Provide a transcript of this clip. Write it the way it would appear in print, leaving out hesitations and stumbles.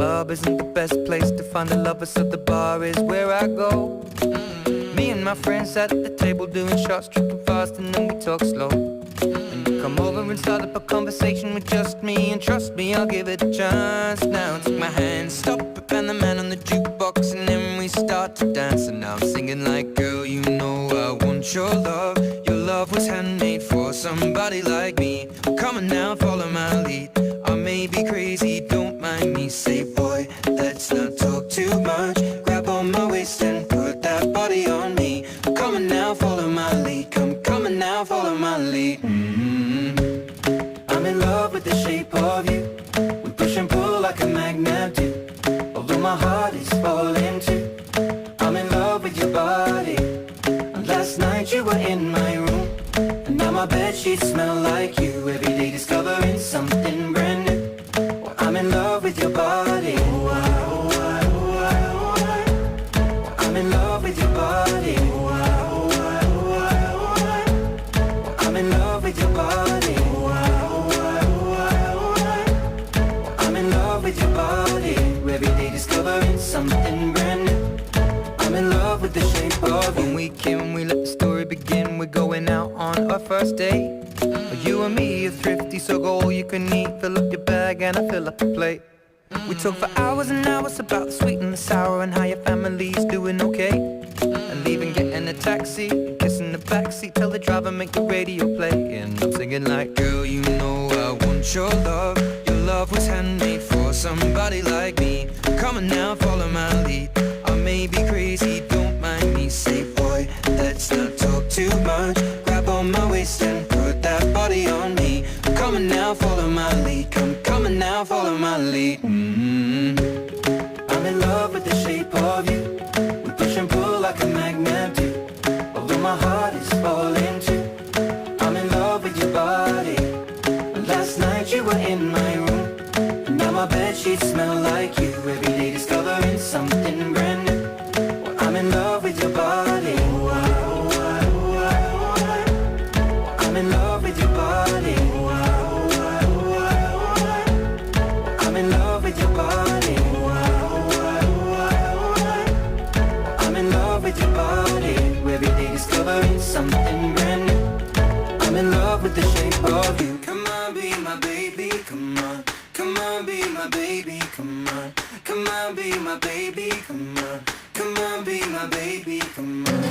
club isn't the best place to find a lover, so the bar is where I go. Me and my friends at the table doing shots, tripping fast, and then we talk slow. And you come over and start up a conversation with just me, and trust me, I'll give it a chance. Now take my hand, stop it, and the man on the jukebox, and then we start to dance. And now I'm singing like, girl, you know I want your love. Your love was handmade for somebody like me. Come on now, follow my lead. I may be crazy, don't mind me. Say, boy, let's not talk too much. Grab on my waist and put that body on me. Come on now, follow my lead. Come on now, follow my lead. I'm in love with the shape of you. We push and pull like a magnet do. Although my heart is falling too. I'm in love with your body. And last night you were in my room, and now my bedsheets smell like you. Every day discovering something brand new. Well, I'm in love with your body. I'm in love with your body. I'm in love with your body. I'm in love with your body. Every day discovering something brand new. I'm in love with the shape of you. When we came, we let the story begin. We're going out on our first date. You and me are thrifty, so go all you can eat. Fill up your bag and I fill up the plate. We talk for hours and hours about the sweet and the sour, and how your family's doing okay. And leaving, getting a taxi, kissing the backseat, tell the driver make the radio play. And I'm singing like, girl, you know I want your love. Your love was handmade for somebody like me. Come on now, follow my lead. I may be crazy, don't mind me. Say, boy, let's not talk too much. Grab on my waist and put that body on me. Come on now, follow my lead. Come on now, follow my lead. I'm in love with the shape of you. We push and pull like a magnet do. Although my heart is falling too. I'm in love with your body. Last night you were in my room, and now my bedsheets smell like you. Every day discovering something brand new. Well, I'm in love with your body. I'm in love with your body. I'm in love with your body. I'm in love with your body. Every day discovering something brand new. I'm in love with the shape of you. Come on, be my baby, come on. Come on, be my baby, come on. Come on, be my baby, come on. Come on, be my baby, come on.